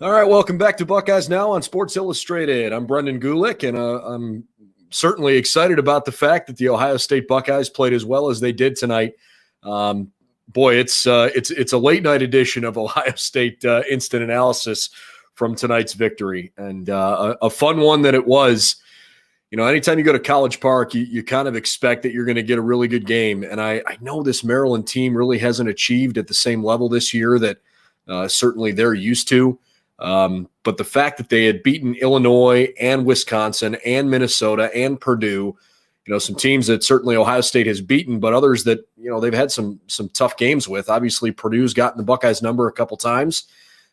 All right, welcome back to Buckeyes Now on Sports Illustrated. I'm Brendan Gulick, and I'm certainly excited about the fact that the Ohio State Buckeyes played as well as they did tonight. Boy, it's a late night edition of Ohio State Instant Analysis from tonight's victory, and a fun one that it was. You know, anytime you go to College Park, you kind of expect that you're going to get a really good game, and I know this Maryland team really hasn't achieved at the same level this year that certainly they're used to. But the fact that they had beaten Illinois and Wisconsin and Minnesota and Purdue, you know, some teams that certainly Ohio State has beaten, but others that, you know, they've had some tough games with. Obviously, Purdue's gotten the Buckeyes number a couple times.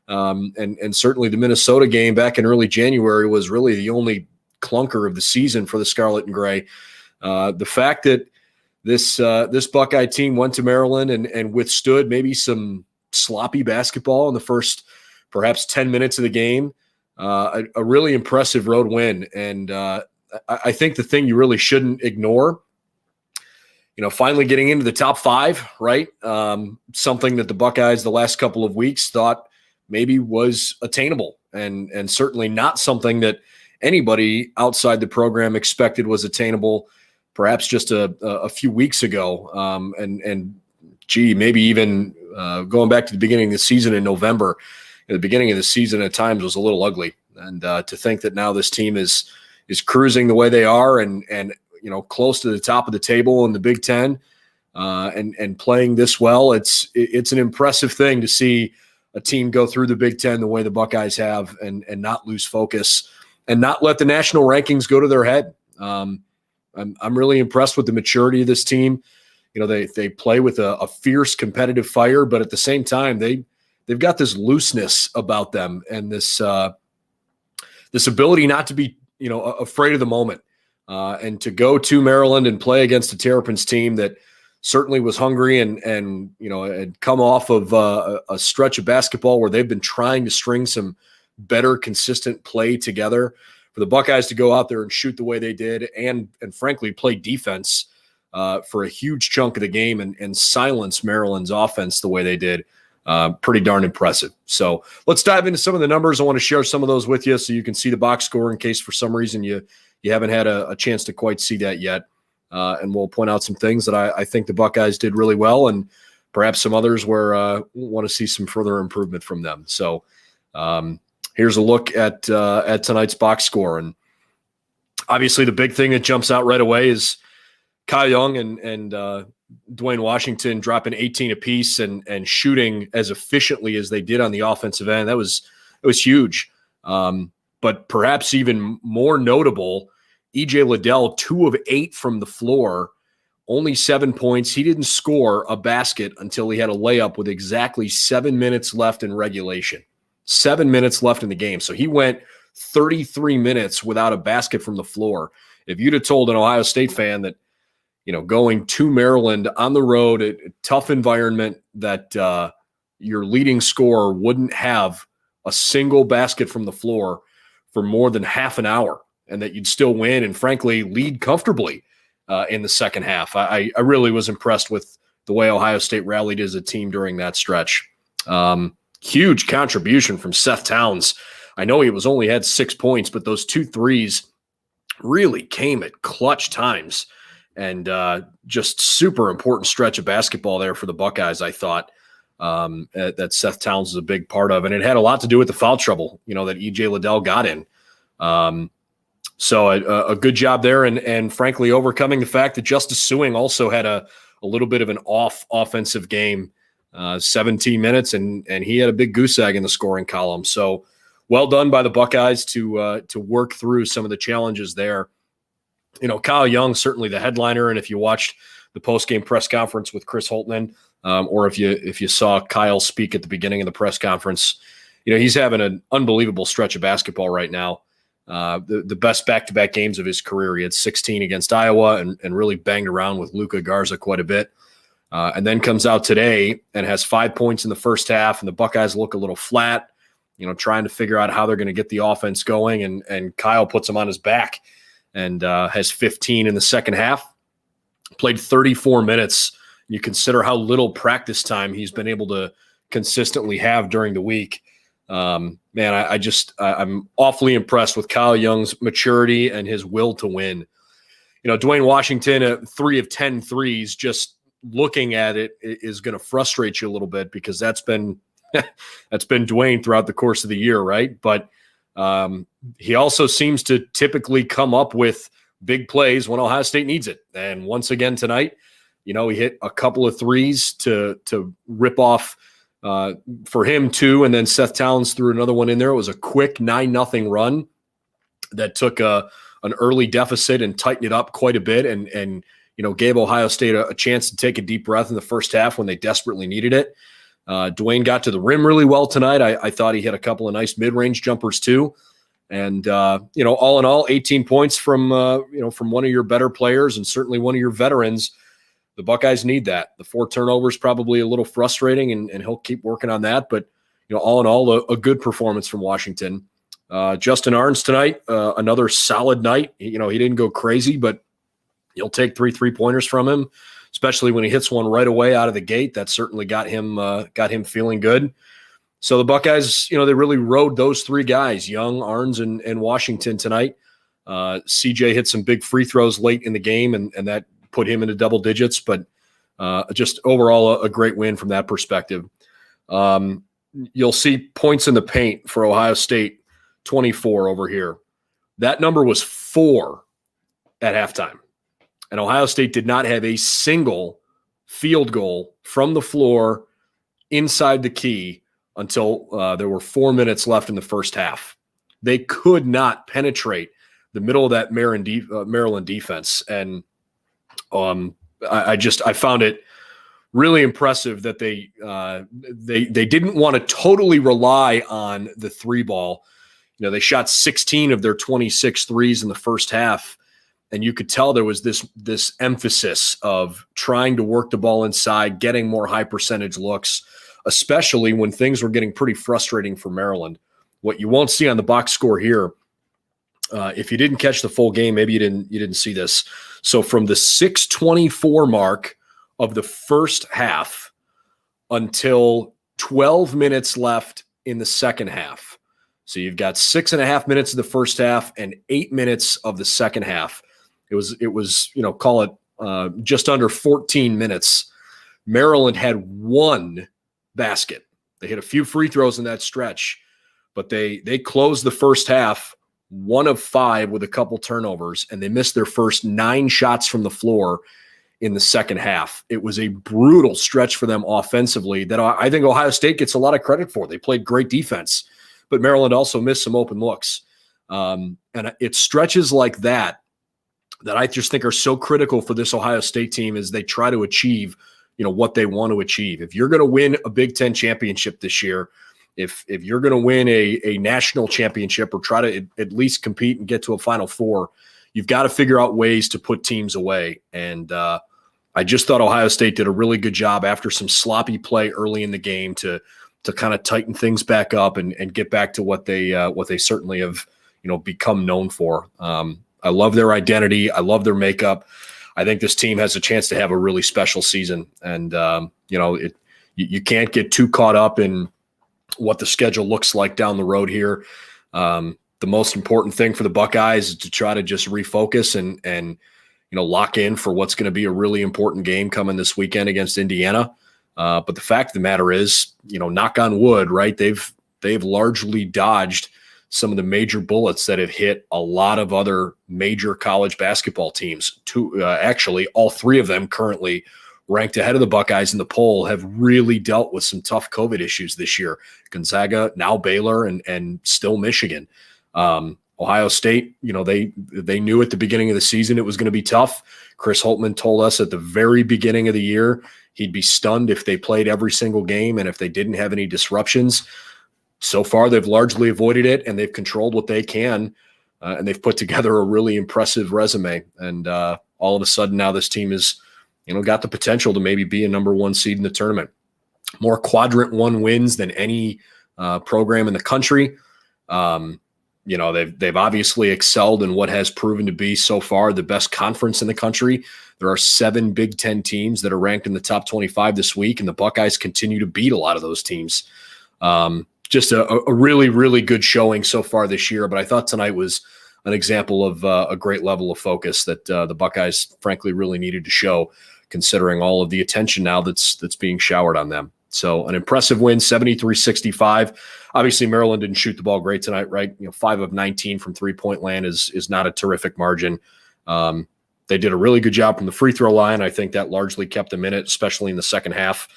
And certainly the Minnesota game back in early January was really the only clunker of the season for the Scarlet and Gray. The fact that this Buckeye team went to Maryland and withstood maybe some sloppy basketball in the first perhaps 10 minutes of the game, a really impressive road win. And I think the thing you really shouldn't ignore, you know, finally getting into the top five, right? Something that the Buckeyes the last couple of weeks thought maybe was attainable, and certainly not something that anybody outside the program expected was attainable perhaps just a few weeks ago. And maybe even going back to the beginning of the season in November. At the beginning of the season at times was a little ugly, and to think that now this team is cruising the way they are and you know, close to the top of the table in the Big Ten, and playing this well, it's an impressive thing to see a team go through the Big Ten the way the Buckeyes have, and not lose focus and not let the national rankings go to their head. I'm really impressed with the maturity of this team. You know, they play with a fierce competitive fire, but at the same time they've got this looseness about them and this ability not to be, you know, afraid of the moment, and to go to Maryland and play against a Terrapins team that certainly was hungry and you know, had come off of a stretch of basketball where they've been trying to string some better, consistent play together. For the Buckeyes to go out there and shoot the way they did, and frankly play defense for a huge chunk of the game and silence Maryland's offense the way they did. Pretty darn impressive. So let's dive into some of the numbers. I want to share some of those with you so you can see the box score in case for some reason you haven't had a chance to quite see that yet. And we'll point out some things that I think the Buckeyes did really well, and perhaps some others where we'll want to see some further improvement from them. So here's a look at tonight's box score. And obviously the big thing that jumps out right away is Kyle Young and Dwayne Washington dropping 18 apiece and shooting as efficiently as they did on the offensive end. That was huge. But perhaps even more notable, E.J. Liddell, 2 of 8 from the floor, only 7 points. He didn't score a basket until he had a layup with exactly 7 minutes left in regulation. 7 minutes left in the game. So he went 33 minutes without a basket from the floor. If you'd have told an Ohio State fan that, you know, going to Maryland on the road, a tough environment, that your leading scorer wouldn't have a single basket from the floor for more than half an hour, and that you'd still win and frankly lead comfortably in the second half. I really was impressed with the way Ohio State rallied as a team during that stretch. Huge contribution from Seth Towns. I know he only had 6 points, but those 2 threes really came at clutch times. And just super important stretch of basketball there for the Buckeyes, I thought, that Seth Towns is a big part of. And it had a lot to do with the foul trouble, you know, that E.J. Liddell got in. So a good job there. And frankly, overcoming the fact that Justice Suing also had a little bit of an off offensive game, 17 minutes, and he had a big goose egg in the scoring column. So well done by the Buckeyes to work through some of the challenges there. You know, Kyle Young, certainly the headliner. And if you watched the post-game press conference with Chris Holtman, or if you saw Kyle speak at the beginning of the press conference, you know, he's having an unbelievable stretch of basketball right now. The best back-to-back games of his career. He had 16 against Iowa and really banged around with Luka Garza quite a bit. And then comes out today and has 5 points in the first half, and the Buckeyes look a little flat, you know, trying to figure out how they're going to get the offense going. And Kyle puts him on his back and has 15 in the second half. played 34 minutes. You consider how little practice time he's been able to consistently have during the week. Man, I'm awfully impressed with Kyle Young's maturity and his will to win. Dwayne Washington, 3 of 10 threes, just looking at it is going to frustrate you a little bit because that's been Dwayne throughout the course of the year, right? But he also seems to typically come up with big plays when Ohio State needs it. And once again tonight, he hit a couple of threes to rip off for him too, and then Seth Towns threw another one in there. It was a quick 9-0 run that took an early deficit and tightened it up quite a bit, and gave Ohio State a chance to take a deep breath in the first half when they desperately needed it. Dwayne got to the rim really well tonight. I thought he hit a couple of nice mid-range jumpers too. And, all in all, 18 points from one of your better players and certainly one of your veterans. The Buckeyes need that. The 4 turnovers probably a little frustrating, and he'll keep working on that. But, all in all, a good performance from Washington. Justin Arns tonight, another solid night. He didn't go crazy, but you'll take 3 3-pointers from him, especially when he hits one right away out of the gate. That certainly got him feeling good. So the Buckeyes, they really rode those 3 guys, Young, Arns, and Washington tonight. CJ hit some big free throws late in the game, and that put him into double digits. But just overall a great win from that perspective. You'll see points in the paint for Ohio State, 24 over here. That number was 4 at halftime. And Ohio State did not have a single field goal from the floor inside the key until there were 4 minutes left in the first half. They could not penetrate the middle of that Maryland defense. And I found it really impressive that they didn't want to totally rely on the 3 ball. They shot 16 of their 26 threes in the first half. And you could tell there was this emphasis of trying to work the ball inside, getting more high percentage looks, especially when things were getting pretty frustrating for Maryland. What you won't see on the box score here, if you didn't catch the full game, maybe you didn't see this. So from the 6:24 mark of the first half until 12 minutes left in the second half. So you've got 6.5 minutes of the first half and 8 minutes of the second half. It was call it just under 14 minutes. Maryland had 1 basket. They hit a few free throws in that stretch, but they closed the first half 1 of 5 with a couple turnovers, and they missed their first 9 shots from the floor in the second half. It was a brutal stretch for them offensively that I think Ohio State gets a lot of credit for. They played great defense, but Maryland also missed some open looks. And it's stretches like that I just think are so critical for this Ohio State team as they try to achieve, what they want to achieve. If you're going to win a Big Ten championship this year, if you're going to win a national championship or try to at least compete and get to a Final Four, you've got to figure out ways to put teams away. And I just thought Ohio State did a really good job after some sloppy play early in the game to kind of tighten things back up and get back to what they certainly have, become known for. I love their identity. I love their makeup. I think this team has a chance to have a really special season. And, you can't get too caught up in what the schedule looks like down the road here. The most important thing for the Buckeyes is to try to just refocus and lock in for what's going to be a really important game coming this weekend against Indiana. But the fact of the matter is, knock on wood, right? They've largely dodged some of the major bullets that have hit a lot of other major college basketball teams. Actually, all 3 of them currently ranked ahead of the Buckeyes in the poll have really dealt with some tough COVID issues this year. Gonzaga, now Baylor, and still Michigan. Ohio State, they knew at the beginning of the season it was going to be tough. Chris Holtmann told us at the very beginning of the year he'd be stunned if they played every single game and if they didn't have any disruptions. So far, they've largely avoided it, and they've controlled what they can, and they've put together a really impressive resume. And all of a sudden now this team is, got the potential to maybe be a number 1 seed in the tournament. More quadrant 1 wins than any program in the country. they've obviously excelled in what has proven to be so far the best conference in the country. There are 7 Big Ten teams that are ranked in the top 25 this week, and the Buckeyes continue to beat a lot of those teams. Just a really, really good showing so far this year. But I thought tonight was an example of a great level of focus that the Buckeyes, frankly, really needed to show, considering all of the attention now that's being showered on them. So an impressive win, 73-65. Obviously, Maryland didn't shoot the ball great tonight, right? 5 of 19 from three-point land is not a terrific margin. They did a really good job from the free throw line. I think that largely kept them in it, especially in the second half.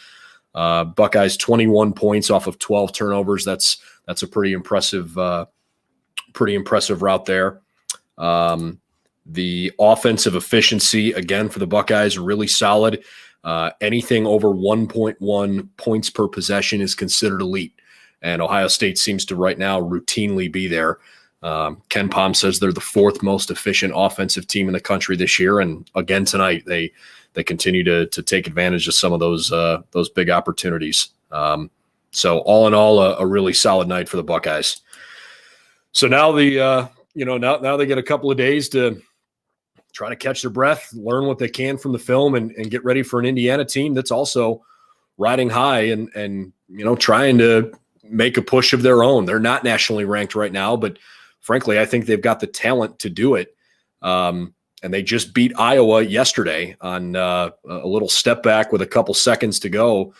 Buckeyes 21 points off of 12 turnovers. That's a pretty impressive route there. The offensive efficiency, again, for the Buckeyes, really solid. Anything over 1.1 points per possession is considered elite. And Ohio State seems to right now routinely be there. Ken Pom says they're the 4th most efficient offensive team in the country this year. And again, tonight, they continue to take advantage of some of those big opportunities. So all in all, a really solid night for the Buckeyes. So now now they get a couple of days to try to catch their breath, learn what they can from the film, and get ready for an Indiana team that's also riding high and trying to make a push of their own. They're not nationally ranked right now, but frankly, I think they've got the talent to do it. And they just beat Iowa yesterday on a little step back with a couple seconds to go.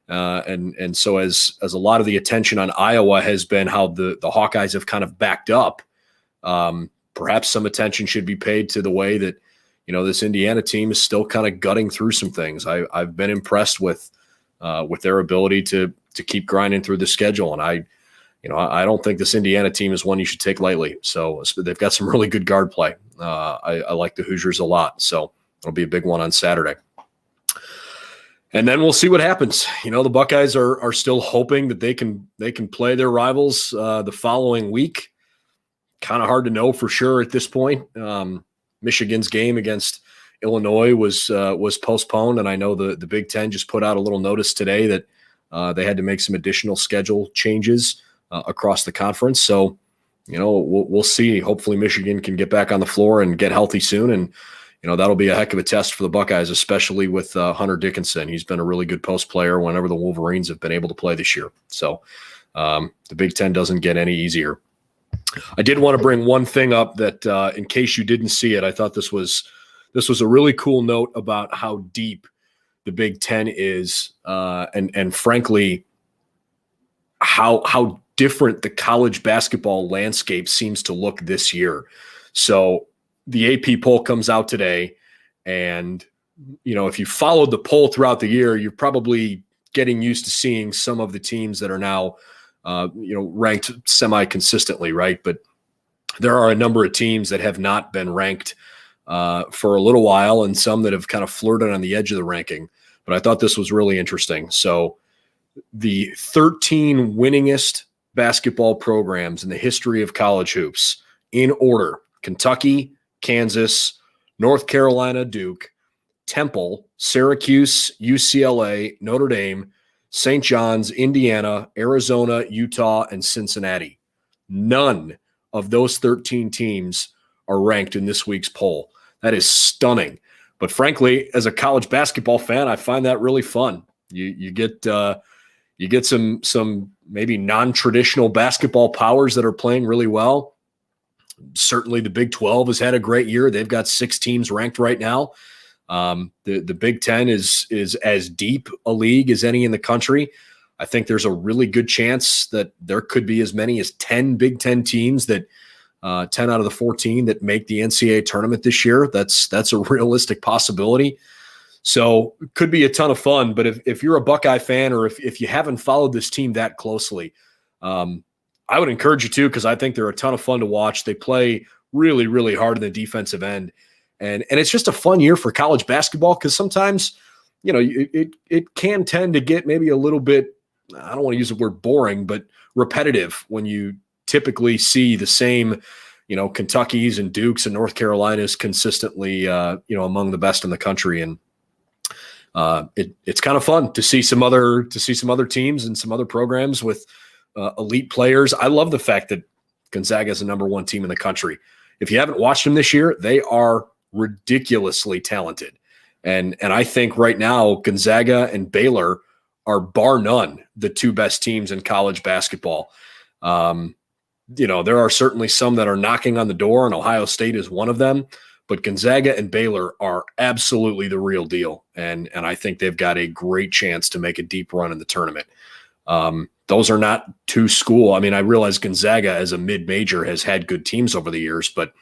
And so as a lot of the attention on Iowa has been how the Hawkeyes have kind of backed up, perhaps some attention should be paid to the way that, this Indiana team is still kind of gutting through some things. I've been impressed with their ability to keep grinding through the schedule. And I don't think this Indiana team is one you should take lightly. So they've got some really good guard play. I like the Hoosiers a lot. So it'll be a big one on Saturday. And then we'll see what happens. The Buckeyes are still hoping that they can play their rivals the following week. Kind of hard to know for sure at this point. Michigan's game against Illinois was postponed, and I know the Big Ten just put out a little notice today that they had to make some additional schedule changes across the conference. So, we'll see. Hopefully Michigan can get back on the floor and get healthy soon, and that'll be a heck of a test for the Buckeyes, especially with Hunter Dickinson. He's been a really good post player whenever the Wolverines have been able to play this year. So the Big Ten doesn't get any easier. I did want to bring one thing up that in case you didn't see it, I thought this was a really cool note about how deep the Big Ten is, and frankly, how different the college basketball landscape seems to look this year. So the AP poll comes out today, and if you followed the poll throughout the year, you're probably getting used to seeing some of the teams that are now ranked semi-consistently, right? But there are a number of teams that have not been ranked for a little while, and some that have kind of flirted on the edge of the ranking. But I thought this was really interesting. So the 13 winningest basketball programs in the history of college hoops, in order: Kentucky, Kansas, North Carolina, Duke, Temple, Syracuse, UCLA, Notre Dame, St. John's, Indiana, Arizona, Utah, and Cincinnati. None of those 13 teams are ranked in this week's poll. That is stunning. But frankly, as a college basketball fan, I find that really fun. You get some maybe non-traditional basketball powers that are playing really well. Certainly the Big 12 has had a great year. They've got 6 teams ranked right now. The Big Ten is as deep a league as any in the country. I think there's a really good chance that there could be as many as 10 Big Ten teams that 10 out of the 14 that make the NCAA tournament this year. That's a realistic possibility. So it could be a ton of fun. But if you're a Buckeye fan, or if you haven't followed this team that closely, I would encourage you to, because I think they're a ton of fun to watch. They play really, really hard in the defensive end. And it's just a fun year for college basketball, because sometimes, it can tend to get maybe a little bit, I don't want to use the word boring, but repetitive when you typically see the same, Kentuckys and Dukes and North Carolinas consistently, among the best in the country. And it's kind of fun to see some other teams and some other programs with elite players. I love the fact that Gonzaga is the number one team in the country. If you haven't watched them this year, they are ridiculously talented. And I think right now Gonzaga and Baylor are bar none the two best teams in college basketball. There are certainly some that are knocking on the door, and Ohio State is one of them. But Gonzaga and Baylor are absolutely the real deal, and I think they've got a great chance to make a deep run in the tournament. Those are not two schools. I mean, I realize Gonzaga as a mid-major has had good teams over the years, but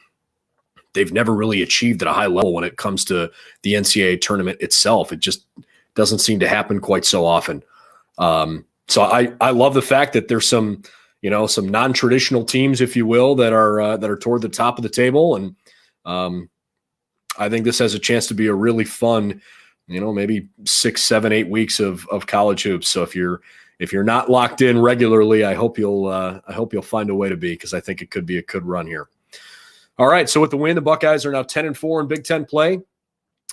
they've never really achieved at a high level when it comes to the NCAA tournament itself. It just doesn't seem to happen quite so often. So I love the fact that there's some non-traditional teams, if you will, that are toward the top of the table, and I think this has a chance to be a really fun, maybe 6, 7, 8 weeks of college hoops. So if you're not locked in regularly, I hope you'll find a way to be, because I think it could be a good run here. All right, so with the win, the Buckeyes are now 10-4 in Big Ten play.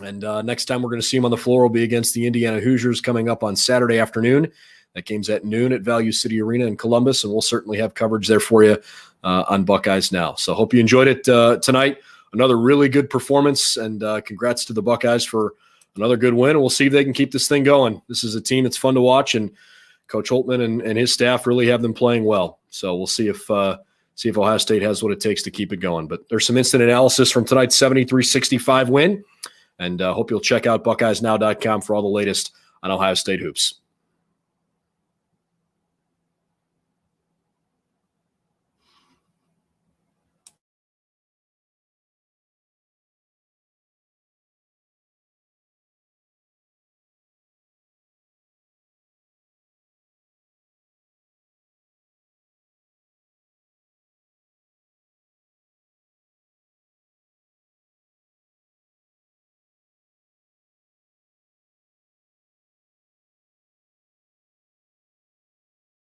And next time we're going to see them on the floor will be against the Indiana Hoosiers coming up on Saturday afternoon. That game's at noon at Value City Arena in Columbus, and we'll certainly have coverage there for you on Buckeyes Now. So hope you enjoyed it tonight. Another really good performance, and congrats to the Buckeyes for another good win. And we'll see if they can keep this thing going. This is a team that's fun to watch, and Coach Holtman and his staff really have them playing well. So we'll see if Ohio State has what it takes to keep it going. But there's some instant analysis from tonight's 73-65 win. And hope you'll check out BuckeyesNow.com for all the latest on Ohio State hoops.